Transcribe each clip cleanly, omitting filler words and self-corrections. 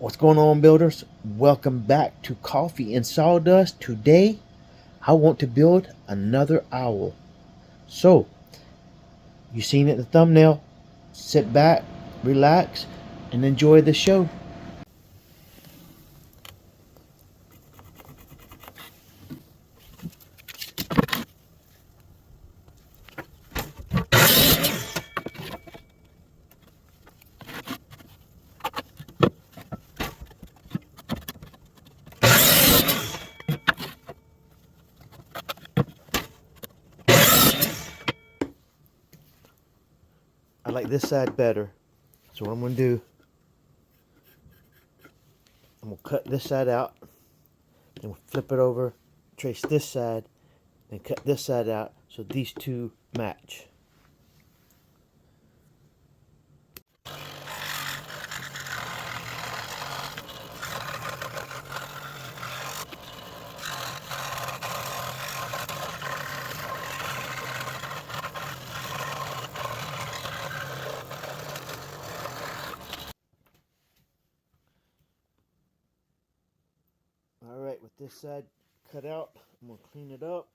What's going on, builders? Welcome back to Coffee and Sawdust. Today I want to build another owl. So you seen it in the thumbnail. Sit back, relax, and enjoy the show. I like this side better. So what I'm going to do, I'm going to cut this side out, then we'll flip it over, trace this side, then cut this side out so these two match. Alright, with this side cut out, I'm going to clean it up.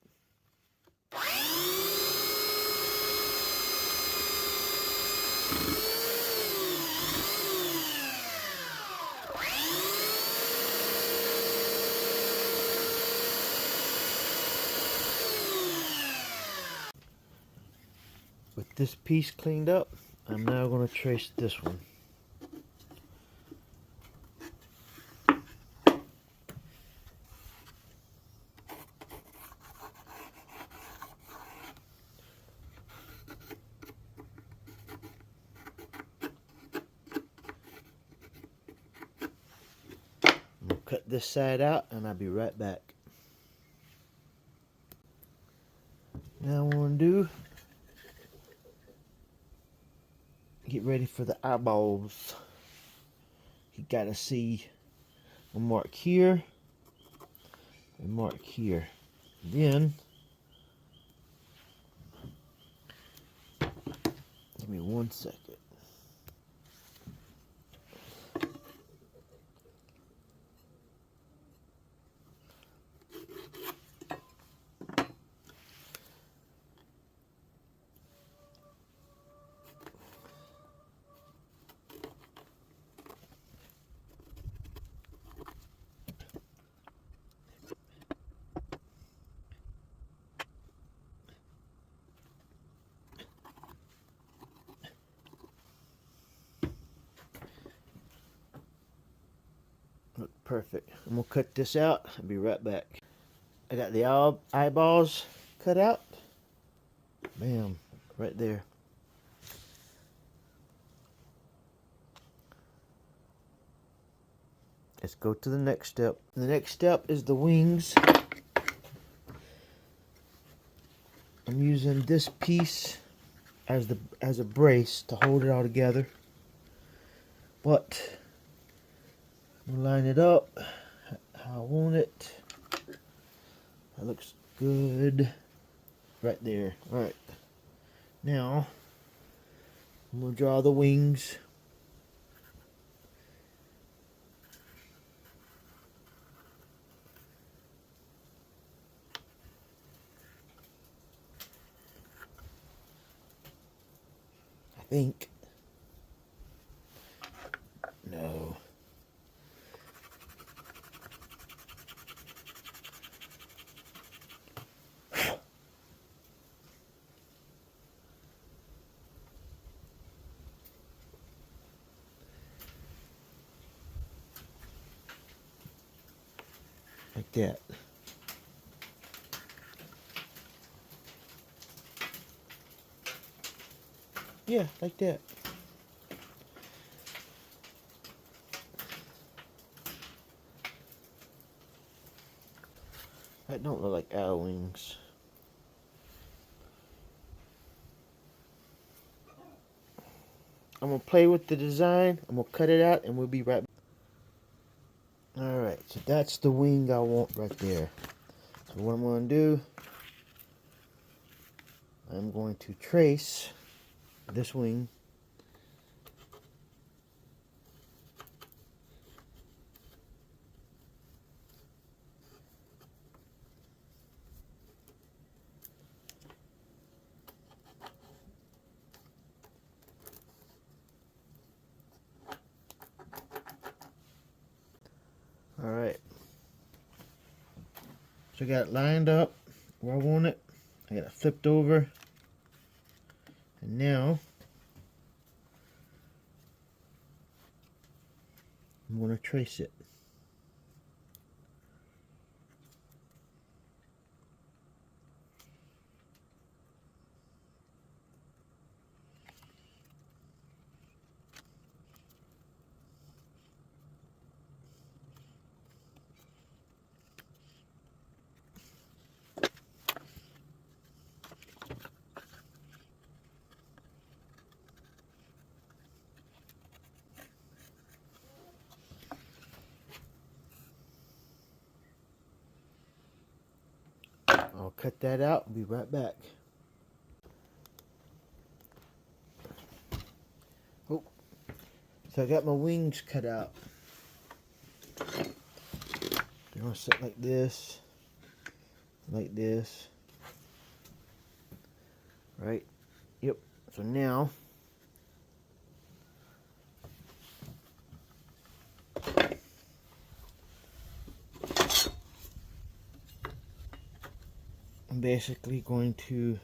With this piece cleaned up, I'm now going to trace this one. I'm going to cut this side out and I'll be right back. Now what I'm going to do, get ready for the eyeballs. You got to see a mark here and mark here. Then, give me 1 second. Look perfect. I'm going to cut this out. I'll be right back. I got the eyeballs cut out. Bam, right there. Let's go to the next step. The next step is the wings. I'm using this piece as a brace to hold it all together. But I'm gonna line it up how I want it. That looks good. Right there. Alright. Now I'm gonna draw the wings. I think. No. Like that. Yeah, like that. That don't look like owl wings. I'm gonna play with the design. I'm gonna cut it out and we'll be right back. Alright, so that's the wing I want right there. So what I'm going to do, I'm going to trace this wing. So I got it lined up where I want it. I got it flipped over. And now I'm going to trace it. I'll cut that out and be right back. Oh, so I got my wings cut out. They're gonna sit like this, right? Yep. So now I'm basically going to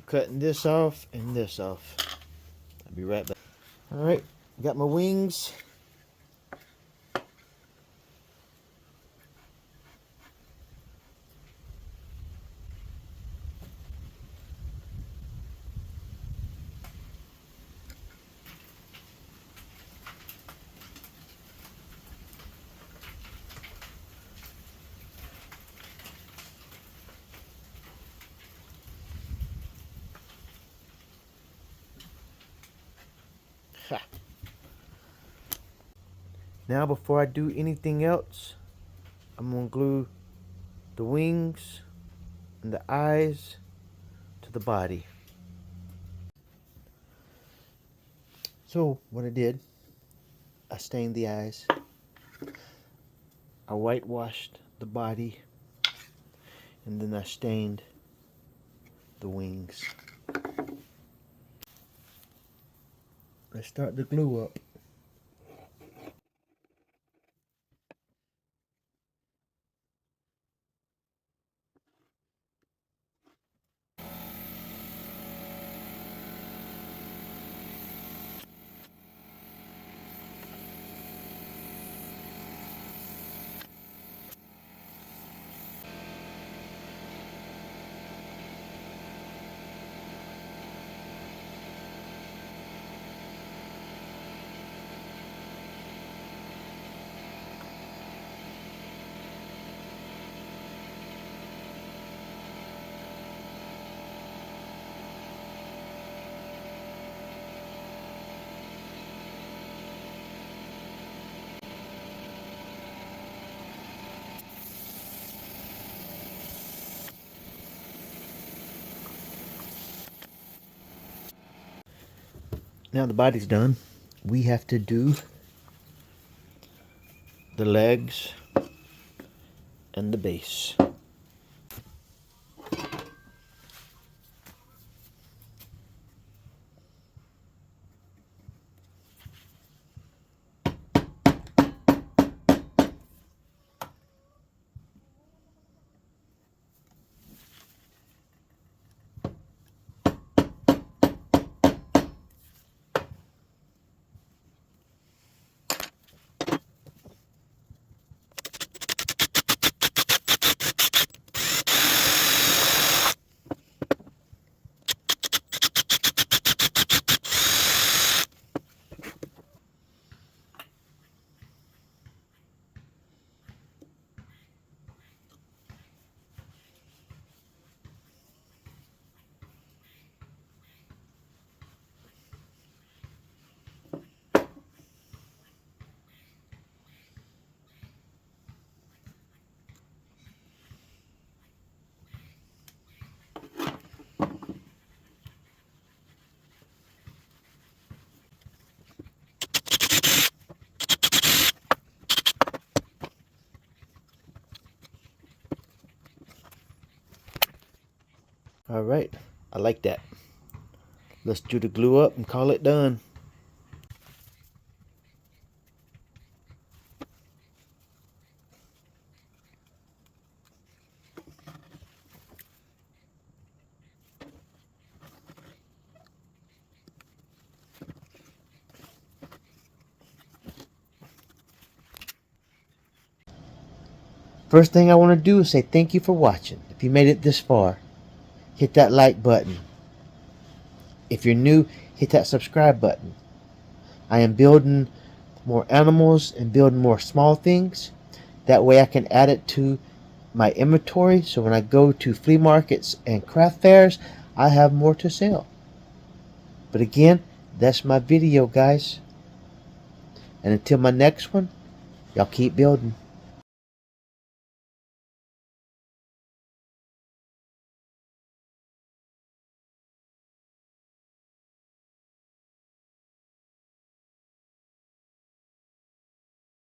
cutting this off and this off. I'll be right back. Alright, got my wings. Ha. Now before I do anything else, I'm going to glue the wings and the eyes to the body. So what I did, I stained the eyes, I whitewashed the body, and then I stained the wings. Let's start the glue up. Now the body's done. We have to do the legs and the base. Alright, I like that. Let's do the glue up and call it done. First thing I want to do is say thank you for watching. If you made it this far, hit that like button. If you're new, hit that subscribe button. I am building more animals and building more small things. That way I can add it to my inventory, so when I go to flea markets and craft fairs, I have more to sell. But again, that's my video, guys. And until my next one, y'all keep building.